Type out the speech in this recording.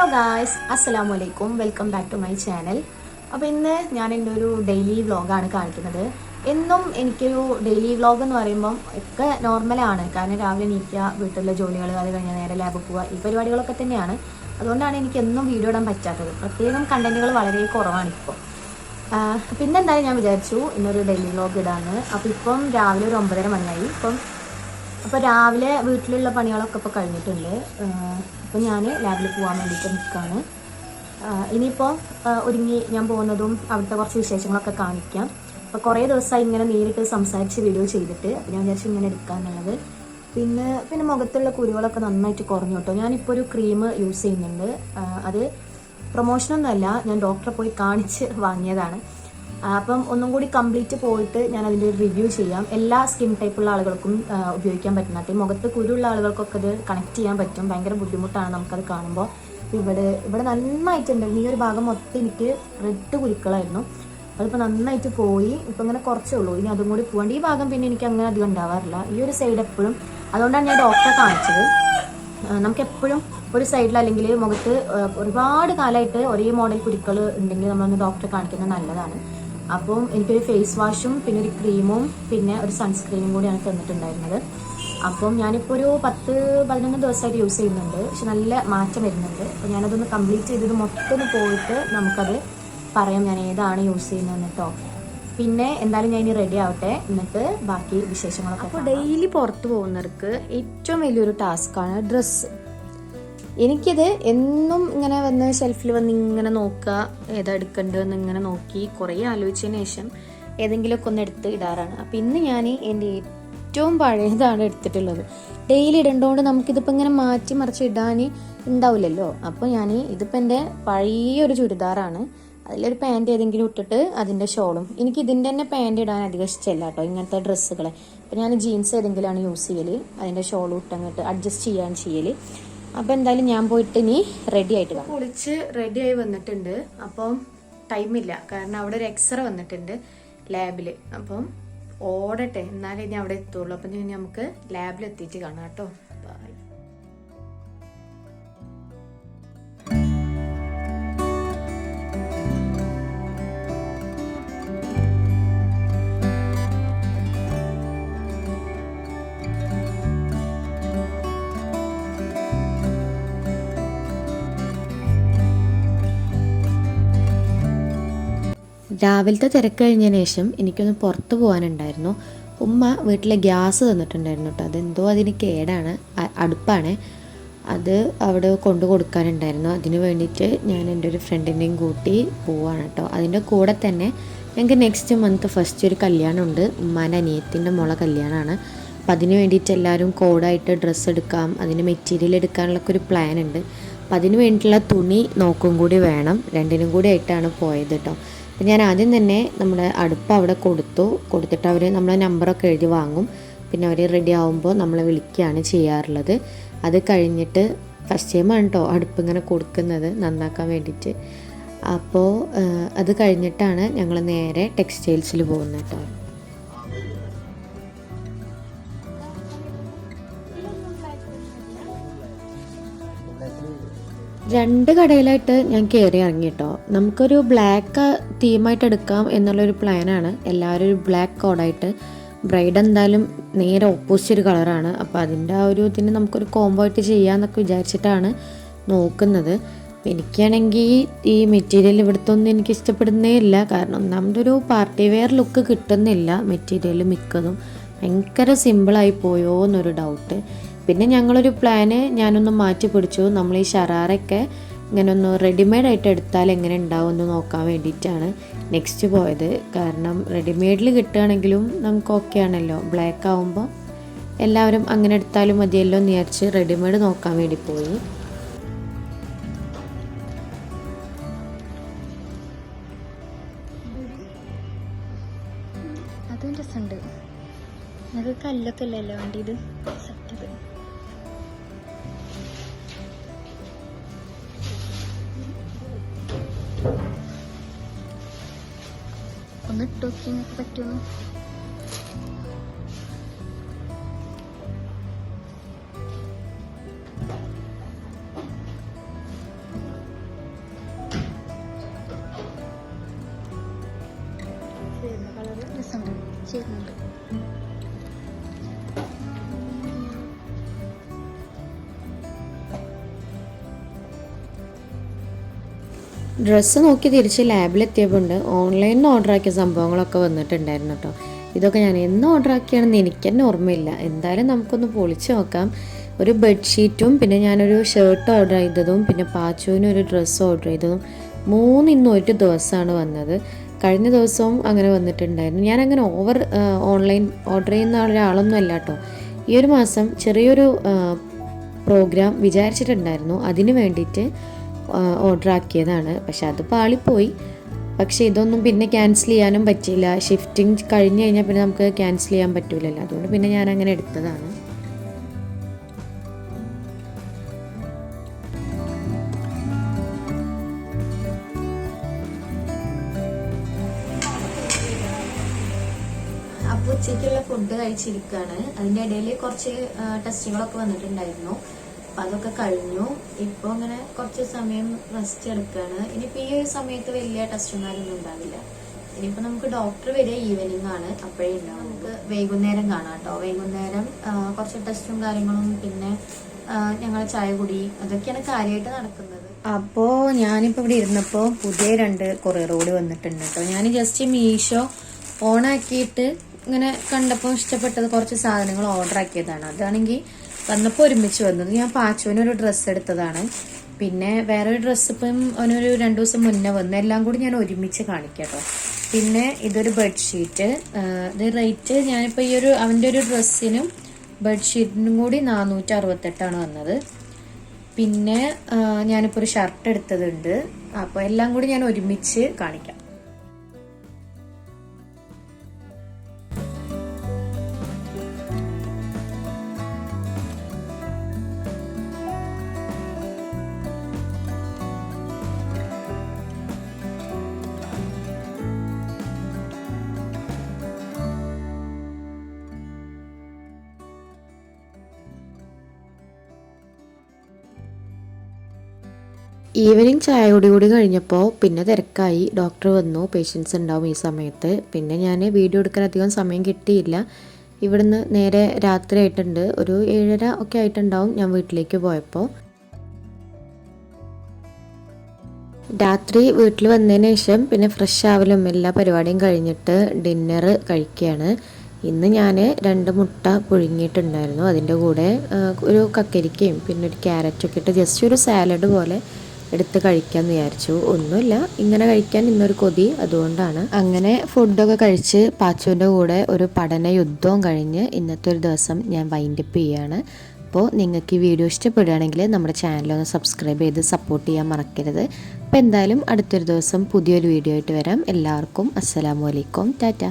Hello guys, അസ്സലാമു അലൈക്കും. Welcome back to my channel. അപ്പോൾ ഇന്ന് ഞാൻ എൻ്റെ ഒരു ഡെയിലി വ്ളോഗാണ് കാണിക്കുന്നത്. എന്നും എനിക്കൊരു ഡെയിലി വ്ളോഗ് എന്ന് പറയുമ്പം ഒക്കെ നോർമലാണ്. കാരണം രാവിലെ എണീക്കുക, വീട്ടിലെ ജോലികൾ, അത് കഴിഞ്ഞാൽ നേരെ ലാബിൽ പോവുക, ഈ പരിപാടികളൊക്കെ തന്നെയാണ്. അതുകൊണ്ടാണ് എനിക്ക് എന്നും വീഡിയോ ഇടാൻ പറ്റാത്തത്. പ്രത്യേകം കണ്ടന്റുകൾ വളരെ കുറവാണ് ഇപ്പോൾ. പിന്നെ എന്തായാലും ഞാൻ വിചാരിച്ചു ഇന്നൊരു ഡെയിലി വ്ളോഗ് ഇടാന്ന്. അപ്പോൾ ഇപ്പം രാവിലെ ഒരു 9:30 മണിയായി. അപ്പോൾ രാവിലെ വീട്ടിലുള്ള പണികളൊക്കെ ഇപ്പോൾ കഴിഞ്ഞിട്ടുണ്ട്. അപ്പോൾ ഞാൻ ലാബിൽ പോകാൻ വേണ്ടിയിട്ട് നിൽക്കുകയാണ്. ഇനിയിപ്പോൾ ഒരുങ്ങി ഞാൻ പോകുന്നതും അവിടുത്തെ കുറച്ച് വിശേഷങ്ങളൊക്കെ കാണിക്കാം. അപ്പോൾ കുറേ ദിവസമായി ഇങ്ങനെ നേരിട്ട് സംസാരിച്ച് വീഡിയോ ചെയ്തിട്ട്, അപ്പോൾ ഞാൻ വിചാരിച്ചു ഇങ്ങനെ എടുക്കാന്നുള്ളത്. പിന്നെ മുഖത്തുള്ള കുരുകളൊക്കെ നന്നായിട്ട് കുറഞ്ഞു കേട്ടോ. ഞാനിപ്പോൾ ഒരു ക്രീം യൂസ് ചെയ്യുന്നുണ്ട്. അത് പ്രൊമോഷനൊന്നുമല്ല, ഞാൻ ഡോക്ടറെ പോയി കാണിച്ച് വാങ്ങിയതാണ്. അപ്പം ഒന്നും കൂടി കംപ്ലീറ്റ് പോയിട്ട് ഞാൻ അതിൻ്റെ ഒരു റിവ്യൂ ചെയ്യാം. എല്ലാ സ്കിൻ ടൈപ്പുള്ള ആളുകൾക്കും ഉപയോഗിക്കാൻ പറ്റുന്നത്. മുഖത്ത് കുരുള്ള ആളുകൾക്കൊക്കെ അത് കണക്ട് ചെയ്യാൻ പറ്റും. ഭയങ്കര ബുദ്ധിമുട്ടാണ് നമുക്കത് കാണുമ്പോൾ. ഇവിടെ നന്നായിട്ടുണ്ടായിരുന്നു. ഈ ഒരു ഭാഗം മൊത്തം എനിക്ക് റെഡ് കുരുക്കളായിരുന്നു. അതിപ്പോൾ നന്നായിട്ട് പോയി. ഇപ്പം ഇങ്ങനെ കുറച്ചേ ഉള്ളൂ. ഇനി അതും കൂടി പോകേണ്ട. ഈ ഭാഗം പിന്നെ എനിക്ക് അങ്ങനെ അധികം ഉണ്ടാവാറില്ല, ഈ ഒരു സൈഡ് എപ്പോഴും. അതുകൊണ്ടാണ് ഞാൻ ഡോക്ടറെ കാണിച്ചത്. നമുക്കെപ്പോഴും ഒരു സൈഡിൽ അല്ലെങ്കിൽ മുഖത്ത് ഒരുപാട് കാലമായിട്ട് ഒരേ മോഡൽ കുരുക്കൾ ഉണ്ടെങ്കിൽ നമ്മളൊന്ന് ഡോക്ടറെ കാണിക്കുന്നത് നല്ലതാണ്. അപ്പം എനിക്കൊരു ഫേസ് വാഷും പിന്നെ ഒരു ക്രീമും പിന്നെ ഒരു സൺസ്ക്രീനും കൂടിയാണ് തന്നിട്ടുണ്ടായിരുന്നത്. അപ്പം ഞാനിപ്പോൾ ഒരു 10-11 ദിവസമായിട്ട് യൂസ് ചെയ്യുന്നുണ്ട്. പക്ഷെ നല്ല മാറ്റം വരുന്നുണ്ട്. അപ്പോൾ ഞാനതൊന്ന് കംപ്ലീറ്റ് ചെയ്തത് മൊത്തം പോയിട്ട് നമുക്കത് പറയാം ഞാൻ ഏതാണ് യൂസ് ചെയ്യുന്നതെന്ന് കേട്ടോ. പിന്നെ എന്തായാലും ഞാൻ ഇനി റെഡി ആവട്ടെ, എന്നിട്ട് ബാക്കി വിശേഷങ്ങളൊക്കെ. അപ്പോൾ ഡെയിലി പുറത്ത് പോകുന്നവർക്ക് ഏറ്റവും വലിയൊരു ടാസ്ക്കാണ് ഡ്രസ്സ്. എനിക്കിത് എന്നും ഇങ്ങനെ വന്ന് ഷെൽഫിൽ വന്ന് ഇങ്ങനെ നോക്കുക, ഏതാ എടുക്കേണ്ടതെന്ന് ഇങ്ങനെ നോക്കി കുറേ ആലോചിച്ചതിന് ശേഷം ഏതെങ്കിലുമൊക്കെ ഒന്ന് എടുത്ത് ഇടാറാണ്. അപ്പം ഇന്ന് ഞാൻ എൻ്റെ ഏറ്റവും പഴയതാണ് എടുത്തിട്ടുള്ളത്. ഡെയിലി ഇടേണ്ടതുകൊണ്ട് നമുക്കിതിപ്പോൾ ഇങ്ങനെ മാറ്റി മറിച്ച് ഇടാൻ ഉണ്ടാവില്ലല്ലോ. അപ്പോൾ ഇതിപ്പോൾ എൻ്റെ പഴയൊരു ചുരിദാറാണ്. അതിലൊരു പാൻറ് ഏതെങ്കിലും ഇട്ടിട്ട് അതിൻ്റെ ഷോളും. എനിക്ക് ഇതിൻ്റെ തന്നെ പാൻറ് ഇടാൻ അധികം ഇഷ്ടമല്ല കേട്ടോ, ഇങ്ങനത്തെ ഡ്രസ്സുകളെ. അപ്പോൾ ഞാൻ ജീൻസ് ഏതെങ്കിലുമാണ് യൂസ് ചെയ്യൽ. അതിൻ്റെ ഷോളും ഇട്ടങ്ങോട്ട് അഡ്ജസ്റ്റ് ചെയ്യാൻ ചെയ്യൽ. അപ്പോൾ എന്തായാലും ഞാൻ പോയിട്ട് ഇനി റെഡി ആയിട്ട് കാണാം. കുളിച്ച് റെഡിയായി വന്നിട്ടുണ്ട്. അപ്പം ടൈമില്ല, കാരണം അവിടെ ഒരു എക്സ്റേ വന്നിട്ടുണ്ട് ലാബിൽ. അപ്പം ഓടട്ടെ, എന്നാലേ ഞാൻ അവിടെ എത്തുള്ളൂ. അപ്പം നമുക്ക് ലാബിൽ എത്തിയിട്ട് കാണാം കേട്ടോ. ബൈ. രാവിലത്തെ തിരക്ക് കഴിഞ്ഞതിന് ശേഷം എനിക്കൊന്ന് പുറത്ത് പോകാനുണ്ടായിരുന്നു. ഉമ്മ വീട്ടിലെ ഗ്യാസ് തന്നിട്ടുണ്ടായിരുന്നു കേട്ടോ. അതെന്തോ അതിന് കേടാണ്, അടുപ്പാണ്. അത് അവിടെ കൊണ്ടു കൊടുക്കാനുണ്ടായിരുന്നു. അതിന് വേണ്ടിയിട്ട് ഞാൻ എൻ്റെ ഒരു ഫ്രണ്ടിനെയും കൂട്ടി പോവാണ് കേട്ടോ. അതിൻ്റെ കൂടെ തന്നെ ഞങ്ങൾക്ക് നെക്സ്റ്റ് മന്ത് ഫസ്റ്റ് ഒരു കല്യാണമുണ്ട്. ഉമ്മാൻ്റെ അനിയത്തിൻ്റെ മോളെ കല്യാണമാണ്. അപ്പം അതിന് വേണ്ടിയിട്ട് എല്ലാവരും കോഡായിട്ട് ഡ്രസ്സ് എടുക്കാം, അതിന് മെറ്റീരിയൽ എടുക്കാനുള്ളൊക്കെ ഒരു പ്ലാൻ ഉണ്ട്. അപ്പം അതിന് വേണ്ടിയിട്ടുള്ള തുണി നോക്കും കൂടി വേണം. രണ്ടിനും കൂടി ആയിട്ടാണ് പോയത് കേട്ടോ. അപ്പം ഞാൻ ആദ്യം തന്നെ നമ്മുടെ അടുപ്പ് അവിടെ കൊടുത്തിട്ട് അവർ നമ്മളെ നമ്പറൊക്കെ എഴുതി വാങ്ങും. പിന്നെ അവർ റെഡി ആകുമ്പോൾ നമ്മളെ വിളിക്കുകയാണ് ചെയ്യാറുള്ളത്. അത് കഴിഞ്ഞിട്ട് ഫസ്റ്റ് ടൈമാണ് കേട്ടോ അടുപ്പ് ഇങ്ങനെ കൊടുക്കുന്നത് നന്നാക്കാൻ വേണ്ടിയിട്ട്. അപ്പോൾ അത് കഴിഞ്ഞിട്ടാണ് ഞങ്ങൾ നേരെ ടെക്സ്റ്റൈൽസിൽ പോകുന്നത് കേട്ടോ. രണ്ട് കടയിലായിട്ട് ഞാൻ കയറി ഇറങ്ങി കേട്ടോ. നമുക്കൊരു ബ്ലാക്ക് തീമായിട്ട് എടുക്കാം എന്നുള്ളൊരു പ്ലാനാണ്. എല്ലാവരും ഒരു ബ്ലാക്ക് കോഡായിട്ട്. ബ്രൈഡ് എന്തായാലും നേരെ ഓപ്പോസിറ്റ് ഒരു കളറാണ്. അപ്പോൾ അതിൻ്റെ ആ ഒരു ഇതിന് നമുക്കൊരു കോംബോ ആയിട്ട് ചെയ്യാമെന്നൊക്കെ വിചാരിച്ചിട്ടാണ് നോക്കുന്നത്. എനിക്കാണെങ്കിൽ ഈ മെറ്റീരിയൽ ഇവിടുത്തെ ഒന്നും എനിക്ക് ഇഷ്ടപ്പെടുന്നേ ഇല്ല. കാരണം നമ്മുടെ ഒരു പാർട്ടി വെയർ ലുക്ക് കിട്ടുന്നില്ല. മെറ്റീരിയൽ മിക്കതും ഭയങ്കര സിമ്പിളായി പോയോ എന്നൊരു ഡൗട്ട്. പിന്നെ ഞങ്ങളൊരു പ്ലാന് ഞാനൊന്ന് മാറ്റി പിടിച്ചു. നമ്മൾ ഈ ഷറാറൊക്കെ ഇങ്ങനെ ഒന്ന് റെഡിമെയ്ഡായിട്ട് എടുത്താൽ എങ്ങനെ ഉണ്ടാവും എന്ന് നോക്കാൻ വേണ്ടിയിട്ടാണ് നെക്സ്റ്റ് പോയത്. കാരണം റെഡിമെയ്ഡിൽ കിട്ടുകയാണെങ്കിലും നമുക്ക് ഓക്കെ ആണല്ലോ. ബ്ലാക്ക് ആകുമ്പോൾ എല്ലാവരും അങ്ങനെ എടുത്താലും മതിയല്ലോ എന്ന് വിചാരിച്ച് റെഡിമെയ്ഡ് നോക്കാൻ വേണ്ടി പോയി. അതും രസമുണ്ട്. അത് കല്ലൊക്കെ അല്ലല്ലോ വണ്ടി. ഇത് സെറ്റ് ഒന്ന് ഇട്ട് നോക്കി നിങ്ങൾക്ക് പറ്റുമോ? ചെയ്യുന്നുണ്ട്. ഡ്രസ്സ് നോക്കി തിരിച്ച് ലാബിലെത്തിയപ്പോൾ ഓൺലൈനിൽ നിന്ന് ഓർഡർ ആക്കിയ സംഭവങ്ങളൊക്കെ വന്നിട്ടുണ്ടായിരുന്നു കേട്ടോ. ഇതൊക്കെ ഞാൻ എന്ന് ഓർഡർ ആക്കിയാണെന്ന് എനിക്ക് തന്നെ ഓർമ്മയില്ല. എന്തായാലും നമുക്കൊന്ന് പൊളിച്ച് നോക്കാം. ഒരു ബെഡ്ഷീറ്റും പിന്നെ ഞാനൊരു ഷർട്ട് ഓർഡർ ചെയ്തതും പിന്നെ പാച്ചുവിന് ഒരു ഡ്രസ്സ് ഓർഡർ ചെയ്തതും 3 ഇന്ന് ഒരു ദിവസമാണ് വന്നത്. കഴിഞ്ഞ ദിവസവും അങ്ങനെ വന്നിട്ടുണ്ടായിരുന്നു. ഞാനങ്ങനെ ഓൺലൈൻ ഓർഡർ ചെയ്യുന്ന ഒരാളൊന്നും അല്ല കേട്ടോ. ഈ ഒരു മാസം ചെറിയൊരു പ്രോഗ്രാം വിചാരിച്ചിട്ടുണ്ടായിരുന്നു, അതിന് വേണ്ടിയിട്ട് ഓർഡർ ആക്കിയതാണ്. പക്ഷെ അത് പാളിപ്പോയി. പക്ഷേ ഇതൊന്നും പിന്നെ ക്യാൻസൽ ചെയ്യാനും പറ്റിയില്ല. ഷിഫ്റ്റിംഗ് കഴിഞ്ഞ് കഴിഞ്ഞാൽ പിന്നെ നമുക്ക് ക്യാൻസൽ ചെയ്യാൻ പറ്റില്ലല്ലോ. അതുകൊണ്ട് പിന്നെ ഞാൻ അങ്ങനെ എടുത്തതാണ്. അപ്പോൾ ഉച്ചയ്ക്കുള്ള ഫുഡ് കഴിച്ചിരിക്കുകയാണ്. അതിൻ്റെ ഇടയിൽ കുറച്ച് ടെസ്റ്റുകളൊക്കെ വന്നിട്ടുണ്ടായിരുന്നു. അപ്പം അതൊക്കെ കഴിഞ്ഞു. ഇപ്പോൾ ഇങ്ങനെ കുറച്ച് സമയം റെസ്റ്റ് എടുക്കുകയാണ്. ഇനിയിപ്പോൾ ഈ ഒരു സമയത്ത് വലിയ ടെസ്റ്റും കാര്യമൊന്നും ഉണ്ടാവില്ല. ഇനിയിപ്പോൾ നമുക്ക് ഡോക്ടർ വരിക ഈവനിങ് ആണ്, അപ്പോഴേ ഉണ്ടാവും. നമുക്ക് വൈകുന്നേരം കാണാം കേട്ടോ. വൈകുന്നേരം കുറച്ച് ടെസ്റ്റും കാര്യങ്ങളും പിന്നെ ഞങ്ങൾ ചായ കുടി അതൊക്കെയാണ് കാര്യമായിട്ട് നടക്കുന്നത്. അപ്പോൾ ഞാനിപ്പോൾ ഇവിടെ ഇരുന്നപ്പോൾ പുതിയ 2 കൊറിയർ കൂടി വന്നിട്ടുണ്ട് കേട്ടോ. ഞാൻ ജസ്റ്റ് മീഷോ ഓണാക്കിയിട്ട് ഇങ്ങനെ കണ്ടപ്പോൾ ഇഷ്ടപ്പെട്ടത് കുറച്ച് സാധനങ്ങൾ ഓർഡർ ആക്കിയതാണ്. അതാണെങ്കിൽ വന്നപ്പോൾ ഒരുമിച്ച് വന്നത്. ഞാൻ പാച്ചുവിനൊരു ഡ്രസ്സ് എടുത്തതാണ്. പിന്നെ വേറൊരു ഡ്രസ്സ് ഇപ്പം അവനൊരു 2 ദിവസം മുന്നേ വന്നു. എല്ലാം കൂടി ഞാൻ ഒരുമിച്ച് കാണിക്കാം കേട്ടോ. പിന്നെ ഇതൊരു ബെഡ്ഷീറ്റ്. ഇത് റേറ്റ് ഞാനിപ്പോൾ ഈ അവൻ്റെ ഒരു ഡ്രസ്സിനും ബെഡ്ഷീറ്റിനും കൂടി 468 വന്നത്. പിന്നെ ഞാനിപ്പോൾ ഒരു ഷർട്ട് എടുത്തതുണ്ട്. അപ്പോൾ എല്ലാം കൂടി ഞാൻ ഒരുമിച്ച് കാണിക്കാം. ഈവനിങ് ചായ കൂടി കഴിഞ്ഞപ്പോൾ പിന്നെ തിരക്കായി. ഡോക്ടർ വന്നു, പേഷ്യൻസ് ഉണ്ടാവും ഈ സമയത്ത്. പിന്നെ ഞാൻ വീഡിയോ എടുക്കാൻ അധികം സമയം കിട്ടിയില്ല. ഇവിടുന്ന് നേരെ രാത്രി ആയിട്ടുണ്ട്, ഒരു 7:30 ഒക്കെ ആയിട്ടുണ്ടാവും ഞാൻ വീട്ടിലേക്ക് പോയപ്പോൾ. രാത്രി വീട്ടിൽ വന്നതിന് ശേഷം പിന്നെ ഫ്രഷ് ആവലും എല്ലാ പരിപാടിയും കഴിഞ്ഞിട്ട് ഡിന്നർ കഴിക്കുകയാണ്. ഇന്ന് ഞാൻ 2 മുട്ട പുഴുങ്ങിയിട്ടുണ്ടായിരുന്നു. അതിൻ്റെ കൂടെ ഒരു കക്കരിക്കയും പിന്നെ ഒരു ക്യാരറ്റൊക്കെ ഇട്ട് ജസ്റ്റ് ഒരു സാലഡ് പോലെ എടുത്ത് കഴിക്കാമെന്ന് വിചാരിച്ചു. ഒന്നുമില്ല, ഇങ്ങനെ കഴിക്കാൻ ഇന്നൊരു കൊതി, അതുകൊണ്ടാണ്. അങ്ങനെ ഫുഡൊക്കെ കഴിച്ച് പാച്ചുവിൻ്റെ കൂടെ ഒരു പഠന യുദ്ധവും കഴിഞ്ഞ് ഇന്നത്തെ ഒരു ദിവസം ഞാൻ വൈൻഡപ്പ് ചെയ്യുകയാണ്. അപ്പോൾ നിങ്ങൾക്ക് ഈ വീഡിയോ ഇഷ്ടപ്പെടുകയാണെങ്കിൽ നമ്മുടെ ചാനലൊന്ന് സബ്സ്ക്രൈബ് ചെയ്ത് സപ്പോർട്ട് ചെയ്യാൻ മറക്കരുത്. അപ്പോൾ എന്തായാലും അടുത്തൊരു ദിവസം പുതിയൊരു വീഡിയോ ആയിട്ട് വരാം. എല്ലാവർക്കും അസ്സലാമു അലൈക്കും, ടാറ്റ.